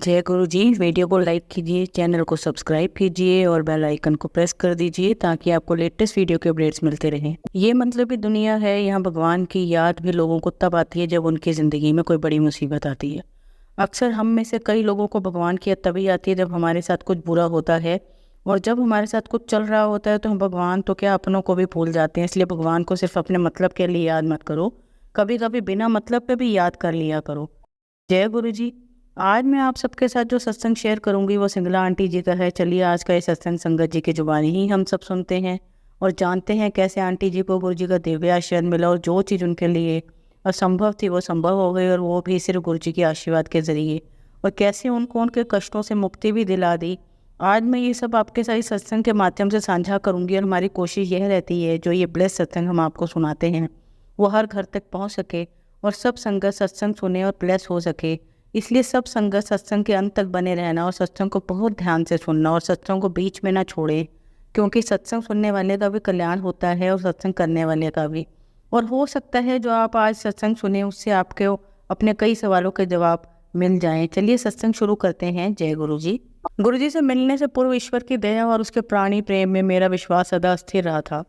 जय गुरु जी। वीडियो को लाइक कीजिए, चैनल को सब्सक्राइब कीजिए और बेल आइकन को प्रेस कर दीजिए ताकि आपको लेटेस्ट वीडियो के अपडेट्स मिलते रहें। ये मतलबी दुनिया है, यहाँ भगवान की याद भी लोगों को तब आती है जब उनकी ज़िंदगी में कोई बड़ी मुसीबत आती है। अक्सर हम में से कई लोगों को भगवान की याद तभी आती है जब हमारे साथ कुछ बुरा होता है, और जब हमारे साथ कुछ चल रहा होता है तो हम भगवान तो क्या अपनों को भी भूल जाते हैं। इसलिए भगवान को सिर्फ अपने मतलब के लिए याद मत करो, कभी कभी बिना मतलब के भी याद कर लिया करो। जय गुरु जी। आज मैं आप सबके साथ जो सत्संग शेयर करूंगी वो सिंगला आंटी जी का है। चलिए आज का ये सत्संग संगत जी की जुबानी ही हम सब सुनते हैं और जानते हैं कैसे आंटी जी को गुरु जी का दिव्य आशीर्वाद मिला और जो चीज़ उनके लिए असंभव थी वो संभव हो गई, और वो भी सिर्फ गुरु जी के आशीर्वाद के ज़रिए, और कैसे उनको उनके कष्टों से मुक्ति भी दिला दी। आज मैं ये सब आपके साथ सत्संग के माध्यम से साझा करूँगी, और हमारी कोशिश यह रहती है जो ये ब्लेस सत्संग हम आपको सुनाते हैं वो हर घर तक पहुँच सके और सब संगत सत्संग सुने और ब्लेस हो सके। इसलिए सब संगत सत्संग के अंत तक बने रहना और सत्संग को बहुत ध्यान से सुनना और सत्संग को बीच में ना छोड़े, क्योंकि सत्संग सुनने वाले का भी कल्याण होता है और सत्संग करने वाले का भी। और हो सकता है जो आप आज सत्संग सुने उससे आपके अपने कई सवालों के जवाब मिल जाएं। चलिए सत्संग शुरू करते हैं। जय गुरु जी। गुरु जी से मिलने से पूर्व ईश्वर की दया और उसके प्राणी प्रेम में मेरा विश्वास सदा स्थिर रहा था।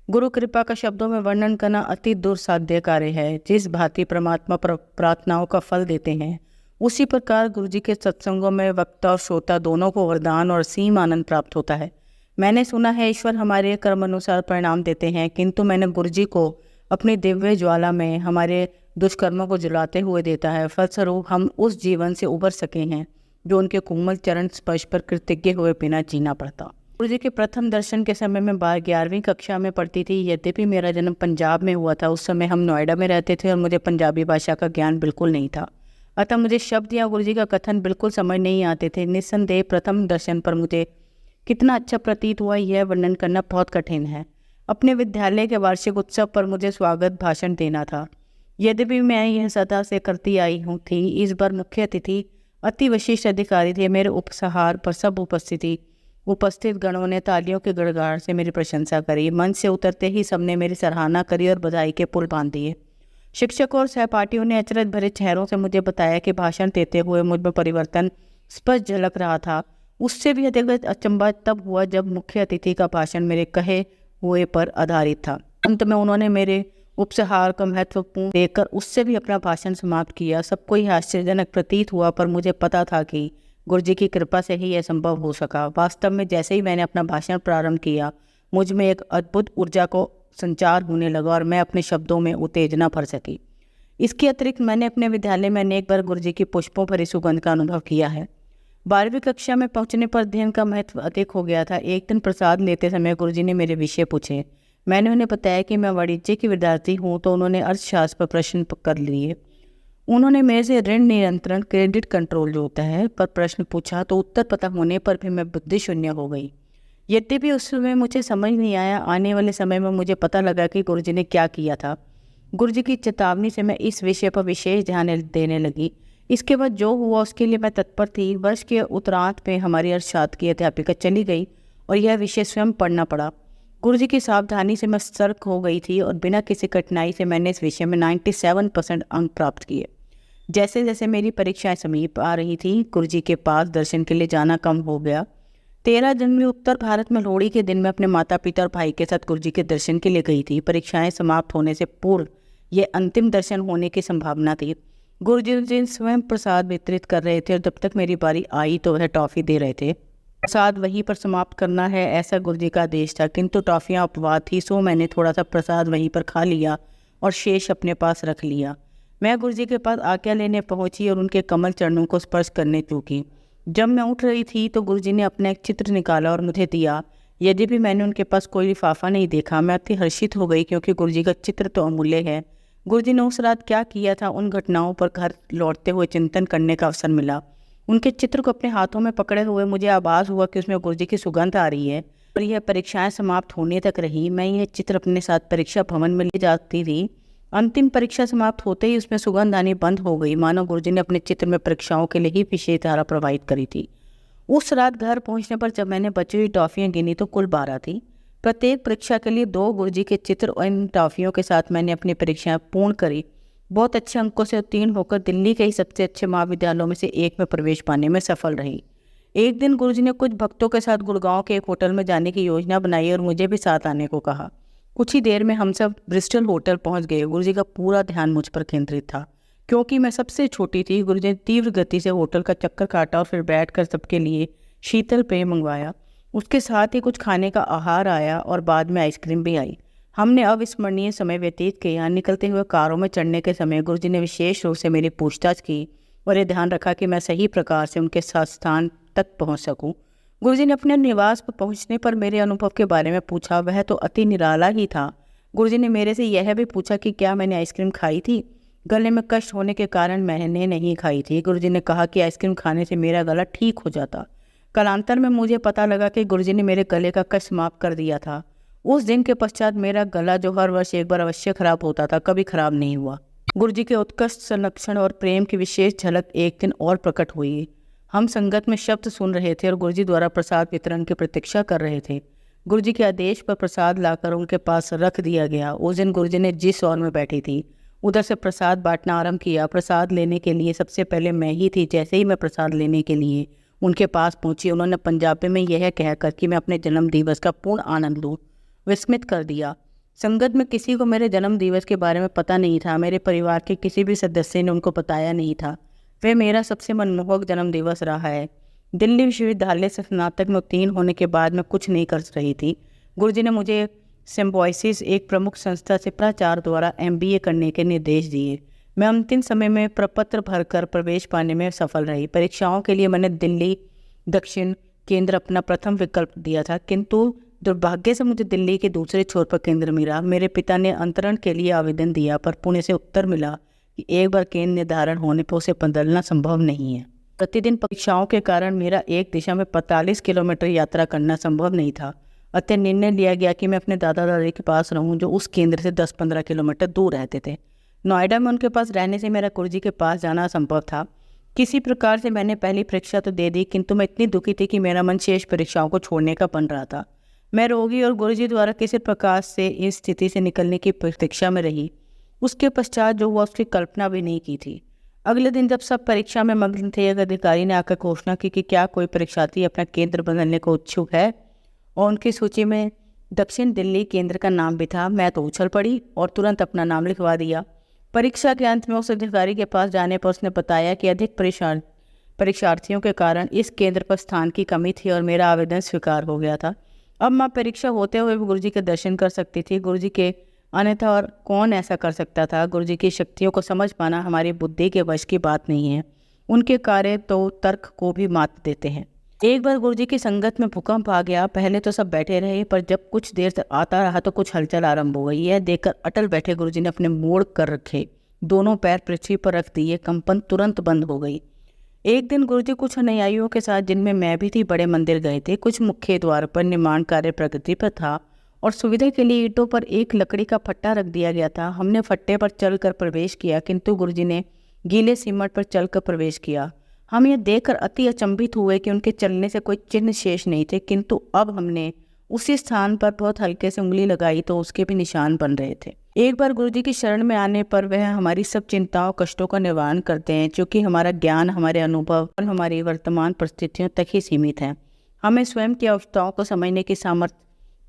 गुरु कृपा का शब्दों में वर्णन करना अति दुर्साध्य कार्य है। जिस भांति परमात्मा प्रार्थनाओं का फल देते हैं, उसी प्रकार गुरु जी के सत्संगों में वक्ता और श्रोता दोनों को वरदान और असीम आनंद प्राप्त होता है। मैंने सुना है ईश्वर हमारे कर्म अनुसार परिणाम देते हैं, किंतु मैंने गुरु जी को अपनी दिव्य ज्वाला में हमारे दुष्कर्मों को जलाते हुए देता है। फलस्वरूप हम उस जीवन से उबर सके हैं जो उनके कोमल चरण स्पर्श पर कृतज्ञ हुए बिना जीना पड़ता। गुरु जी के प्रथम दर्शन के समय में 11वीं कक्षा में पढ़ती थी। यद्यपि मेरा जन्म पंजाब में हुआ था, उस समय हम नोएडा में रहते थे और मुझे पंजाबी भाषा का ज्ञान बिल्कुल नहीं था, अतः मुझे शब्द या गुरु जी का कथन बिल्कुल समझ नहीं आते थे। निस्संदेह प्रथम दर्शन पर मुझे कितना अच्छा प्रतीत हुआ यह वर्णन करना बहुत कठिन है। अपने विद्यालय के वार्षिक उत्सव पर मुझे स्वागत भाषण देना था। यद्यपि मैं यह सदा से करती आई हूँ थी, इस बार मुख्य अतिथि अति विशिष्ट अधिकारी थे। मेरे उपहार पर सब उपस्थित गणों ने तालियों के गड़गड़ाहट से मेरी प्रशंसा करी। मंच से उतरते ही सबने मेरी सराहना करी और बधाई के पुल बांध दिए। शिक्षकों और सहपाठियों ने अचरज भरे चेहरों से मुझे बताया कि भाषण देते हुए मुझ में परिवर्तन स्पष्ट झलक रहा था। उससे भी अधिक अचंभा तब हुआ जब मुख्य अतिथि का भाषण मेरे कहे हुए पर आधारित था। अंत में उन्होंने मेरे उपहार को महत्वपूर्ण देकर उससे भी अपना भाषण समाप्त किया। सबको यह आश्चर्यजनक प्रतीत हुआ, पर मुझे पता था कि गुरु जी की कृपा से ही यह संभव हो सका। वास्तव में जैसे ही मैंने अपना भाषण प्रारंभ किया, मुझ में एक अद्भुत ऊर्जा को संचार होने लगा और मैं अपने शब्दों में उत्तेजना भर सकी। इसके अतिरिक्त मैंने अपने विद्यालय में अनेक बार गुरु जी की पुष्पों भरी सुगंध का अनुभव किया है। 12वीं कक्षा में पहुंचने पर अध्ययन का महत्व अधिक हो गया था। एक दिन प्रसाद लेते समय गुरु जी ने मेरे विषय पूछे। मैंने उन्हें बताया कि मैं वाणिज्य की विद्यार्थी हूँ, तो उन्होंने अर्थशास्त्र पर प्रश्न कर लिए। उन्होंने मेरे से ऋण नियंत्रण, क्रेडिट कंट्रोल जो होता है, पर प्रश्न पूछा, तो उत्तर पता होने पर भी मैं बुद्धि शून्य हो गई। यद्यपि उस समय मुझे समझ नहीं आया, आने वाले समय में मुझे पता लगा कि गुरु जी ने क्या किया था। गुरु जी की चेतावनी से मैं इस विषय पर विशेष ध्यान देने लगी। इसके बाद जो हुआ उसके लिए मैं तत्पर थी। वर्ष के उत्तरार्ध में हमारी अर्थशास्त्र की अध्यापिका चली गई और यह विषय स्वयं पढ़ना पड़ा। गुरु जी की सावधानी से मैं सतर्क हो गई थी और बिना किसी कठिनाई से मैंने इस विषय में 97% अंक प्राप्त किए। जैसे जैसे मेरी परीक्षाएं समीप आ रही थी, गुरु जी के पास दर्शन के लिए जाना कम हो गया। 13 जनवरी उत्तर भारत में लोहड़ी के दिन मैं अपने माता पिता और भाई के साथ गुरु जी के दर्शन के लिए गई थी। परीक्षाएं समाप्त होने से पूर्व ये अंतिम दर्शन होने की संभावना थी। गुरु जी स्वयं प्रसाद वितरित कर रहे थे और जब तक मेरी बारी आई तो वह टॉफ़ी दे रहे थे। प्रसाद वहीं पर समाप्त करना है, ऐसा गुरु जी का आदेश था, किंतु टॉफ़ियाँ अपवाद थी, सो मैंने थोड़ा सा प्रसाद वहीं पर खा लिया और शेष अपने पास रख लिया। मैं गुरु जी के पास आज्ञा लेने पहुँची और उनके कमल चरणों को स्पर्श करने चूकी। जब मैं उठ रही थी तो गुरु जी ने अपना एक चित्र निकाला और मुझे दिया। यद्यपि मैंने उनके पास कोई लिफाफा नहीं देखा, मैं अति हर्षित हो गई, क्योंकि गुरु जी का चित्र तो अमूल्य है। गुरु जी ने उस रात क्या किया था, उन घटनाओं पर घर लौटते हुए चिंतन करने का अवसर मिला। उनके चित्र को अपने हाथों में पकड़े हुए मुझे आभास हुआ कि उसमें गुरु जी की सुगंध आ रही है, और यह परीक्षाएं समाप्त होने तक रही। मैं यह चित्र अपने साथ परीक्षा भवन में ले जाती थी। अंतिम परीक्षा समाप्त होते ही उसमें सुगंध आनी बंद हो गई, मानो गुरु जी ने अपने चित्र में परीक्षाओं के लिए ही विशेष धारा प्रवाहित करी थी। उस रात घर पहुंचने पर जब मैंने बची हुई टॉफ़ियाँ गिनी तो कुल 12 थी। प्रत्येक परीक्षा के लिए 2 गुरु जी के चित्र और इन टॉफ़ियों के साथ मैंने अपनी परीक्षाएं पूर्ण करी। बहुत अच्छे अंकों से उत्तीर्ण होकर दिल्ली के ही सबसे अच्छे महाविद्यालयों में से एक में प्रवेश पाने में सफल रही। एक दिन गुरुजी ने कुछ भक्तों के साथ गुड़गांव के एक होटल में जाने की योजना बनाई और मुझे भी साथ आने को कहा। कुछ ही देर में हम सब ब्रिस्टल होटल पहुंच गए। गुरुजी का पूरा ध्यान मुझ पर केंद्रित था। क्योंकि मैं सबसे छोटी थी, गुरुजी ने तीव्र गति से होटल का चक्कर काटा और फिर बैठकर सबके लिए शीतल पेय मंगवाया। उसके साथ ही कुछ खाने का आहार आया और बाद में आइसक्रीम भी आई। हमने अविस्मरणीय समय व्यतीत किया। निकलते हुए कारों में चढ़ने के समय गुरुजी ने विशेष रूप से मेरी पूछताछ की और ये ध्यान रखा कि मैं सही प्रकार से उनके साथ स्थान तक पहुंच सकूं। गुरुजी ने अपने निवास पर पहुंचने पर मेरे अनुभव के बारे में पूछा। वह तो अति निराला ही था। गुरुजी ने मेरे से यह भी पूछा कि क्या मैंने आइसक्रीम खाई थी। गले में कष्ट होने के कारण मैंने नहीं खाई थी। गुरुजी ने कहा कि आइसक्रीम खाने से मेरा गला ठीक हो जाता। कालांतर में मुझे पता लगा कि गुरुजी ने मेरे गले का कष्ट समाप्त कर दिया था। उस दिन के पश्चात मेरा गला, जो हर वर्ष एक बार अवश्य खराब होता था, कभी खराब नहीं हुआ। गुरुजी के उत्कृष्ट संरक्षण और प्रेम की विशेष झलक एक दिन और प्रकट हुई। हम संगत में शब्द सुन रहे थे और गुरुजी द्वारा प्रसाद वितरण की प्रतीक्षा कर रहे थे। गुरुजी के आदेश पर प्रसाद लाकर उनके पास रख दिया गया। उस दिन गुरुजी ने जिस ओर में बैठी थी उधर से प्रसाद बांटना आरंभ किया। प्रसाद लेने के लिए सबसे पहले मैं ही थी। जैसे ही मैं प्रसाद लेने के लिए उनके पास पहुंची, उन्होंने पंजाबी में यह कहकर कि मैं अपने जन्म दिवस का पूर्ण आनंद लूँ, विस्मित कर दिया। संगत में किसी को मेरे जन्म दिवस के बारे में पता नहीं था। मेरे परिवार के किसी भी सदस्य ने उनको बताया नहीं था। वह मेरा सबसे मनमोहक जन्म दिवस रहा है। दिल्ली विश्वविद्यालय से स्नातक में उत्तीर्ण होने के बाद मैं कुछ नहीं कर रही थी। गुरुजी ने मुझे सिम्बोयसिस, एक प्रमुख संस्था से प्राचार्य द्वारा MBA करने के निर्देश दिए। मैं अंतिम समय में प्रपत्र भरकर प्रवेश पाने में सफल रही। परीक्षाओं के लिए मैंने दिल्ली दक्षिण केंद्र अपना प्रथम विकल्प दिया था, किंतु दुर्भाग्य से मुझे दिल्ली के दूसरे छोर पर केंद्र मिला। मेरे पिता ने अंतरण के लिए आवेदन दिया, पर पुणे से उत्तर मिला कि एक बार केंद्र निर्धारण होने पर उसे बदलना संभव नहीं है। प्रतिदिन परीक्षाओं के कारण मेरा एक दिशा में 45 किलोमीटर यात्रा करना संभव नहीं था। अतः निर्णय लिया गया कि मैं अपने दादा दादी के पास रहूं, जो उस केंद्र से 10-15 किलोमीटर दूर रहते थे। नोएडा में उनके पास रहने से मेरा गुरुजी के पास जाना असंभव था। किसी प्रकार से मैंने पहली परीक्षा तो दे दी, किंतु मैं इतनी दुखी थी कि मेरा मन शेष परीक्षाओं को छोड़ने का बन रहा था। मैं रोगी और गुरुजी द्वारा किसी प्रकार से इस स्थिति से निकलने की प्रतीक्षा में रही। उसके पश्चात जो हुआ उसकी कल्पना भी नहीं की थी। अगले दिन जब सब परीक्षा में मग्न थे, एक अधिकारी ने आकर घोषणा की कि क्या कोई परीक्षार्थी अपना केंद्र बदलने को इच्छुक है, और उनकी सूची में दक्षिण दिल्ली केंद्र का नाम भी था। मैं तो उछल पड़ी और तुरंत अपना नाम लिखवा दिया। परीक्षा के अंत में उस अधिकारी के पास जाने पर उसने बताया कि अधिक परीक्षार्थियों के कारण इस केंद्र पर स्थान की कमी थी और मेरा आवेदन स्वीकार हो गया था। अब मैं परीक्षा होते हुए भी गुरुजी के दर्शन कर सकती थी। गुरुजी के अन्यथा और कौन ऐसा कर सकता था। गुरुजी की शक्तियों को समझ पाना हमारी बुद्धि के वश की बात नहीं है। उनके कार्य तो तर्क को भी मात देते हैं। एक बार गुरुजी की संगत में भूकंप आ गया। पहले तो सब बैठे रहे, पर जब कुछ देर तक आता रहा तो कुछ हलचल आरंभ हो गई। यह देखकर अटल बैठे गुरुजी ने अपने मोड़ कर रखे दोनों पैर पृथ्वी पर रख दिए। कंपन तुरंत बंद हो गई। एक दिन गुरुजी कुछ अनुयायियों के साथ, जिनमें मैं भी थी, बड़े मंदिर गए थे। कुछ मुख्य द्वार पर निर्माण कार्य प्रगति पर था और सुविधा के लिए ईंटों पर एक लकड़ी का फट्टा रख दिया गया था। हमने फट्टे पर चलकर प्रवेश किया, किंतु गुरुजी ने गीले सीमेंट पर चलकर प्रवेश किया। हम यह देखकर अति अचंभित हुए कि उनके चलने से कोई चिन्ह शेष नहीं थे, किंतु अब हमने उसी स्थान पर बहुत हल्के से उंगली लगाई तो उसके भी निशान बन रहे थे। एक बार गुरुजी की शरण में आने पर वह हमारी सब चिंताओं कष्टों का निवारण करते हैं, क्योंकि हमारा ज्ञान हमारे अनुभव और हमारी वर्तमान परिस्थितियों तक ही सीमित है। हमें स्वयं की अवस्थाओं को समझने की सामर्थ्य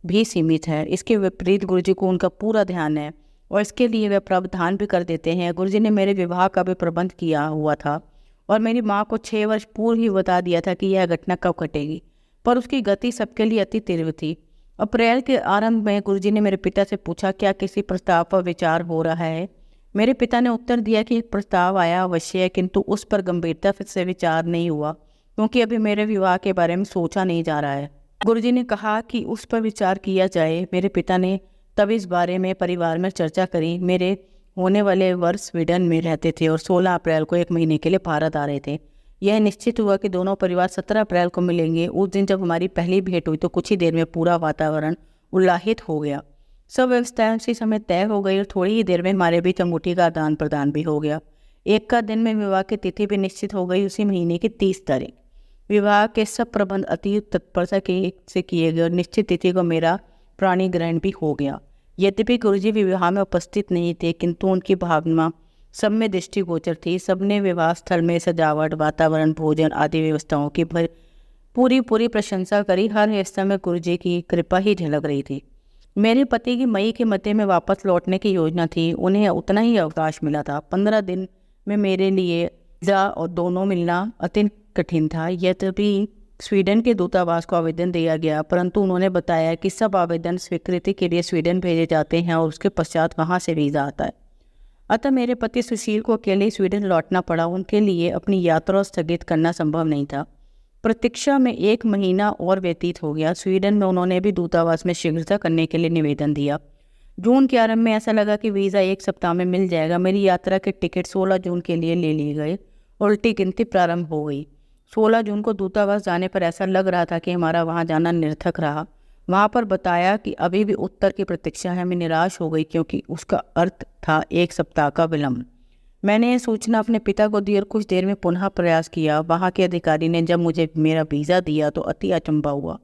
भी सीमित है। इसके विपरीत गुरुजी को उनका पूरा ध्यान है और इसके लिए वे प्रावधान भी कर देते हैं। गुरुजी ने मेरे विवाह का भी प्रबंध किया हुआ था और मेरी माँ को 6 वर्ष पूर्व ही बता दिया था कि यह घटना कब घटेगी, पर उसकी गति सबके लिए अति तीव्र थी। अप्रैल के आरंभ में गुरुजी ने मेरे पिता से पूछा, क्या किसी प्रस्ताव पर विचार हो रहा है। मेरे पिता ने उत्तर दिया कि एक प्रस्ताव आया अवश्य है, किंतु उस पर गंभीरता से विचार नहीं हुआ, क्योंकि अभी मेरे विवाह के बारे में सोचा नहीं जा रहा है। गुरुजी ने कहा कि उस पर विचार किया जाए। मेरे पिता ने तब इस बारे में परिवार में चर्चा करी। मेरे होने वाले वर्ष स्वीडन में रहते थे और 16 अप्रैल को 1 महीने के लिए भारत आ रहे थे। यह निश्चित हुआ कि दोनों परिवार 17 अप्रैल को मिलेंगे। उस दिन जब हमारी पहली भेंट हुई तो कुछ ही देर में पूरा वातावरण उल्लासित हो गया। सब व्यवस्थाएं उसी समय तय हो गई और थोड़ी ही देर में हमारे बीच अंगूठी का आदान प्रदान भी हो गया। एक का दिन में विवाह की तिथि भी निश्चित हो गई, उसी महीने की 30 तारीख। विवाह के सब प्रबंध अति तत्परता से किए गए और निश्चित तिथि को मेरा प्राणी ग्रहण भी हो गया। यद्यपि गुरुजी विवाह में उपस्थित नहीं थे, किंतु उनकी भावना सब में दृष्टिगोचर थी। सबने विवाह स्थल में सजावट, वातावरण, भोजन आदि व्यवस्थाओं की पूरी प्रशंसा करी। हर हिस्से में गुरु जी की कृपा ही झलक रही थी। मेरे पति की मई के मध्य में वापस लौटने की योजना थी। उन्हें उतना ही अवकाश मिला था। 15 दिन में मेरे लिए वीज़ा और दोनों मिलना अत्यंत कठिन था। यद्यपि स्वीडन के दूतावास को आवेदन दिया गया, परंतु उन्होंने बताया कि सब आवेदन स्वीकृति के लिए स्वीडन भेजे जाते हैं और उसके पश्चात वहाँ से वीज़ा आता है। अतः मेरे पति सुशील को अकेले स्वीडन लौटना पड़ा। उनके लिए अपनी यात्रा स्थगित करना संभव नहीं था। प्रतीक्षा में 1 महीना और व्यतीत हो गया। स्वीडन में उन्होंने भी दूतावास में शीघ्रता करने के लिए निवेदन दिया। जून के आरंभ में ऐसा लगा कि वीज़ा 1 सप्ताह में मिल जाएगा। मेरी यात्रा के टिकट 16 जून के लिए ले लिए गए। उल्टी गिनती प्रारंभ हो गई। 16 जून को दूतावास जाने पर ऐसा लग रहा था कि हमारा वहाँ जाना निरर्थक रहा। वहाँ पर बताया कि अभी भी उत्तर की प्रतीक्षा है। मैं निराश हो गई क्योंकि उसका अर्थ था 1 सप्ताह का विलम्ब। मैंने यह सूचना अपने पिता को दी और कुछ देर में पुनः प्रयास किया। वहाँ के अधिकारी ने जब मुझे मेरा वीज़ा दिया तो अति अचंभा हुआ।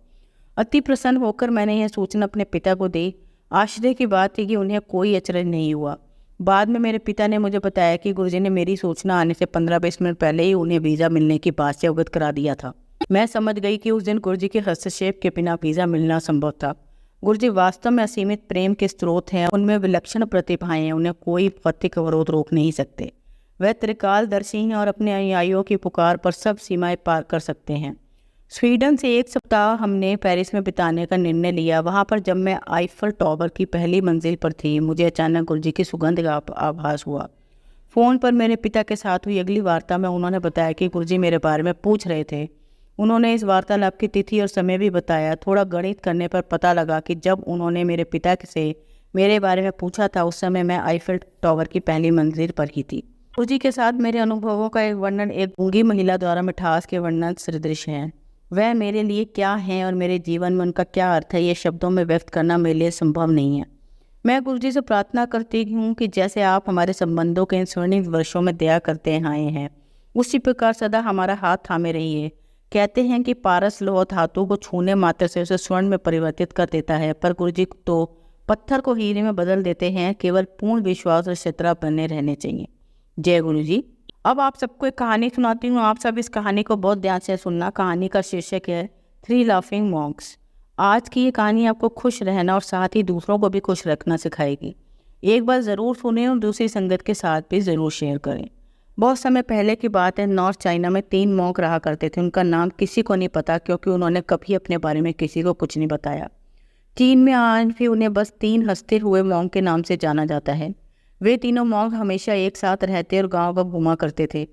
अति प्रसन्न होकर मैंने यह सूचना अपने पिता को दी। आश्चर्य की बात थी कि उन्हें कोई अचरज नहीं हुआ। बाद में मेरे पिता ने मुझे बताया कि गुरुजी ने मेरी सूचना आने से 15-20 मिनट पहले ही उन्हें वीज़ा मिलने की बात से अवगत करा दिया था। मैं समझ गई कि उस दिन गुरुजी के हस्तक्षेप के बिना वीज़ा मिलना संभव था। गुरुजी वास्तव में असीमित प्रेम के स्रोत हैं। उनमें विलक्षण प्रतिभाएं हैं। उन्हें कोई भौतिक अवरोध रोक नहीं सकते। वह त्रिकालदर्शी हैं और अपने अनुयायियों की पुकार पर सब सीमाएं पार कर सकते हैं। स्वीडन से 1 सप्ताह हमने पेरिस में बिताने का निर्णय लिया। वहाँ पर जब मैं आईफल टावर की पहली मंजिल पर थी, मुझे अचानक गुरुजी की सुगंध का आभास हुआ। फ़ोन पर मेरे पिता के साथ हुई अगली वार्ता में उन्होंने बताया कि गुरुजी मेरे बारे में पूछ रहे थे। उन्होंने इस वार्तालाप की तिथि और समय भी बताया। थोड़ा गणित करने पर पता लगा कि जब उन्होंने मेरे पिता से मेरे बारे में पूछा था, उस समय मैं आईफल टावर की पहली मंजिल पर ही थी। गुरुजी के साथ मेरे अनुभवों का एक वर्णन एक गूंगी महिला द्वारा मिठास के वर्णन सदृश है। वह मेरे लिए क्या है और मेरे जीवन में उनका क्या अर्थ है, ये शब्दों में व्यक्त करना मेरे लिए संभव नहीं है। मैं गुरुजी से प्रार्थना करती हूँ कि जैसे आप हमारे संबंधों के इन स्वर्णिम वर्षों में दया करते आए हैं, उसी प्रकार सदा हमारा हाथ थामे रहिए। कहते हैं कि पारस लोह धातु को छूने मात्र से उसे स्वर्ण में परिवर्तित कर देता है, पर गुरुजी तो पत्थर को हीरे में बदल देते हैं। केवल पूर्ण विश्वास और श्रद्धा बने रहने चाहिए। जय गुरु जी। अब आप सबको एक कहानी सुनाती हूँ। आप सब इस कहानी को बहुत ध्यान से सुनना। कहानी का शीर्षक है 3 लाफिंग मॉन्क्स। आज की ये कहानी आपको खुश रहना और साथ ही दूसरों को भी खुश रखना सिखाएगी। एक बार ज़रूर सुनें और दूसरी संगत के साथ भी ज़रूर शेयर करें। बहुत समय पहले की बात है। नॉर्थ चाइना में 3 मॉन्क रहा करते थे। उनका नाम किसी को नहीं पता क्योंकि उन्होंने कभी अपने बारे में किसी को कुछ नहीं बताया। चीन में आज भी उन्हें बस 3 हंसते हुए मॉन्क के नाम से जाना जाता है। वे तीनों मॉन्क हमेशा एक साथ रहते और गांव में घूमा करते थे।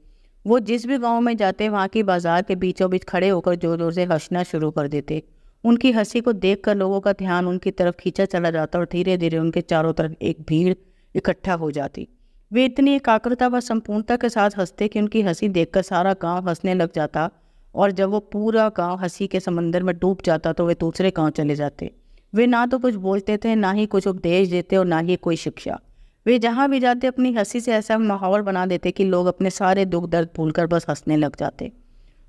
वो जिस भी गांव में जाते वहाँ की बाजार के बीचों बीच खड़े होकर जोर जोर से हंसना शुरू कर देते। उनकी हंसी को देखकर लोगों का ध्यान उनकी तरफ खींचा चला जाता और धीरे धीरे उनके चारों तरफ एक भीड़ इकट्ठा हो जाती। वे इतनी एकाग्रता व संपूर्णता के साथ हंसते कि उनकी हंसी देखकर सारा गाँव हंसने लग जाता और जब वो पूरा गाँव हंसी के समंदर में डूब जाता तो वे दूसरे गाँव चले जाते। वे ना तो कुछ बोलते थे, ना ही कुछ उपदेश देते और ना ही कोई शिक्षा। वे जहाँ भी जाते अपनी हंसी से ऐसा माहौल बना देते कि लोग अपने सारे दुख दर्द भूलकर बस हंसने लग जाते।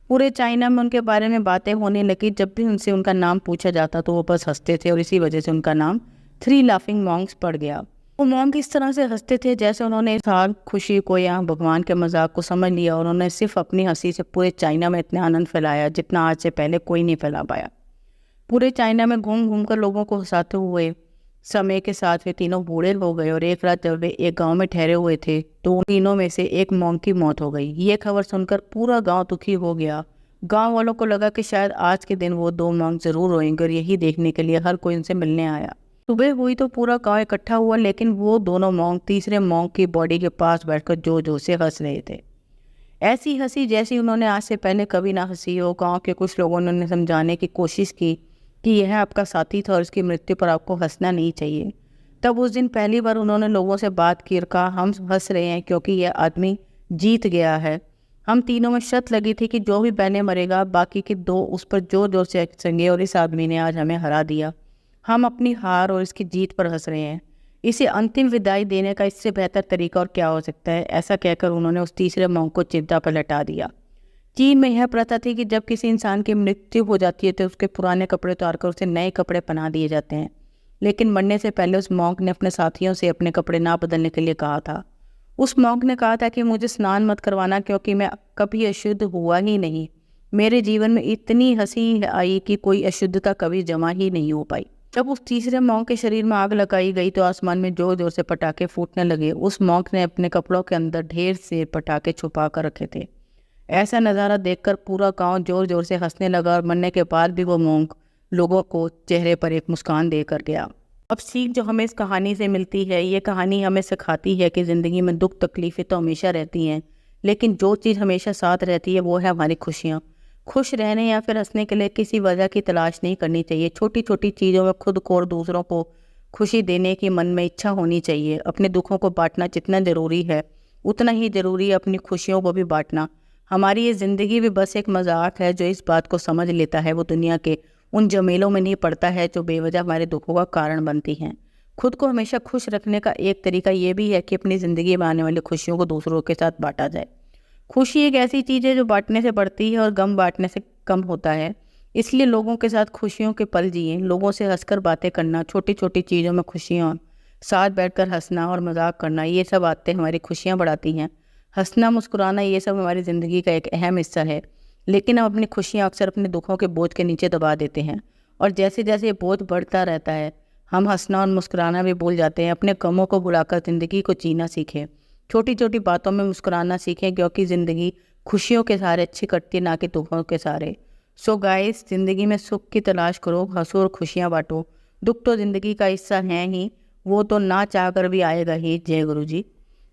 पूरे चाइना में उनके बारे में बातें होने लगी। जब भी उनसे उनका नाम पूछा जाता तो वो बस हंसते थे और इसी वजह से उनका नाम 3 लाफिंग मॉन्क्स पड़ गया। वो मॉन्क इस तरह से हंसते थे जैसे उन्होंने सार खुशी को या भगवान के मजाक को समझ लिया और उन्होंने सिर्फ अपनी हंसी से पूरे चाइना में इतना आनंद फैलाया जितना आज से पहले कोई नहीं फैला पाया। पूरे चाइना में घूम घूम कर लोगों को हंसाते हुए समय के साथ वे तीनों बूढ़े हो गए और एक रात जब वे एक गांव में ठहरे हुए थे तो उन तीनों में से एक मॉन्क की मौत हो गई। ये खबर सुनकर पूरा गांव दुखी हो गया। गांव वालों को लगा कि शायद आज के दिन वो 2 मॉन्क जरूर रोएंगे और यही देखने के लिए हर कोई उनसे मिलने आया। सुबह हुई तो पूरा गांव इकट्ठा हुआ, लेकिन वो दोनों मॉन्क तीसरे मॉन्क की बॉडी के पास बैठकर जोर जोर से हंस रहे थे। ऐसी हंसी जैसी उन्होंने आज से पहले कभी ना हंसी हो। गाँव के कुछ लोगों ने उन्हें समझाने की कोशिश की कि यह आपका साथी था और उसकी मृत्यु पर आपको हंसना नहीं चाहिए। तब उस दिन पहली बार उन्होंने लोगों से बात की और कहा, हम हंस रहे हैं क्योंकि यह आदमी जीत गया है। हम तीनों में शर्त लगी थी कि जो भी पहले मरेगा बाकी के 2 उस पर जोर जोर से हंसेंगे और इस आदमी ने आज हमें हरा दिया। हम अपनी हार और इसकी जीत पर हंस रहे हैं। इसे अंतिम विदाई देने का इससे बेहतर तरीका और क्या हो सकता है। ऐसा कहकर उन्होंने उस तीसरे मॉन्क को चिंता पर लटा दिया। चीन में यह प्रथा थी कि जब किसी इंसान की मृत्यु हो जाती है तो उसके पुराने कपड़े उतार कर उसे नए कपड़े पहना दिए जाते हैं। लेकिन मरने से पहले उस मॉन्क ने अपने साथियों से अपने कपड़े ना बदलने के लिए कहा था। उस मॉन्क ने कहा था कि मुझे स्नान मत करवाना क्योंकि मैं कभी अशुद्ध हुआ ही नहीं। मेरे जीवन में इतनी हंसी आई कि कोई अशुद्धता कभी जमा ही नहीं हो पाई। जब उस तीसरे मॉन्क के शरीर में आग लगाई गई तो आसमान में जोर जोर से पटाखे फूटने लगे। उस मॉन्क ने अपने कपड़ों के अंदर ढेर से पटाखे छुपा कर रखे थे। ऐसा नज़ारा देखकर पूरा गांव जोर जोर से हंसने लगा और मरने के बाद भी वो मॉन्क लोगों को चेहरे पर एक मुस्कान देकर गया। अब सीख जो हमें इस कहानी से मिलती है, ये कहानी हमें सिखाती है कि ज़िंदगी में दुख तकलीफ़ें तो हमेशा रहती हैं, लेकिन जो चीज़ हमेशा साथ रहती है वो है हमारी खुशियाँ। खुश रहने या फिर हंसने के लिए किसी वजह की तलाश नहीं करनी चाहिए। छोटी छोटी चीज़ों में खुद को और दूसरों को खुशी देने की मन में इच्छा होनी चाहिए। अपने दुखों को बांटना जितना ज़रूरी है उतना ही ज़रूरी है अपनी खुशियों को भी बांटना। हमारी ये ज़िंदगी भी बस एक मजाक है। जो इस बात को समझ लेता है वो दुनिया के उन झमेलों में नहीं पड़ता है जो बेवजह हमारे दुखों का कारण बनती हैं। खुद को हमेशा खुश रखने का एक तरीका ये भी है कि अपनी ज़िंदगी में आने वाली खुशियों को दूसरों के साथ बांटा जाए। खुशी एक ऐसी चीज़ है जो बांटने से बढ़ती है और गम बांटने से कम होता है। इसलिए लोगों के साथ खुशियों के पल जिए, लोगों से हंसकर बातें करना, छोटी छोटी चीज़ों में खुशियाँ, साथ बैठकर हंसना और मजाक करना, ये सब आदतें हमारी खुशियाँ बढ़ाती हैं। हंसना मुस्कुराना ये सब हमारी ज़िंदगी का एक अहम हिस्सा है, लेकिन हम अपनी खुशियाँ अक्सर अपने दुखों के बोझ के नीचे दबा देते हैं और जैसे जैसे ये बोझ बढ़ता रहता है हम हंसना और मुस्कुराना भी भूल जाते हैं। अपने गमों को भुलाकर ज़िंदगी को जीना सीखें, छोटी छोटी बातों में मुस्कुराना सीखें क्योंकि ज़िंदगी खुशियों के सहारे अच्छी कटती है, ना कि दुखों के सहारे। सो गाइस, ज़िंदगी में सुख की तलाश करो, हंसो और खुशियाँ बांटो। दुख तो ज़िंदगी का हिस्सा है ही, वो तो ना चाह कर भी आएगा ही। जय गुरु जी।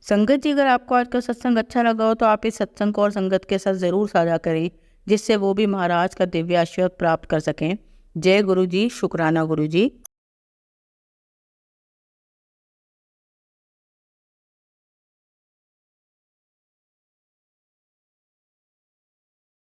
संगत जी, अगर आपको आज का सत्संग अच्छा लगा हो तो आप इस सत्संग को और संगत के साथ ज़रूर साझा करें, जिससे वो भी महाराज का दिव्य आशीर्वाद प्राप्त कर सकें। जय गुरु जी। शुक्राना गुरु जी।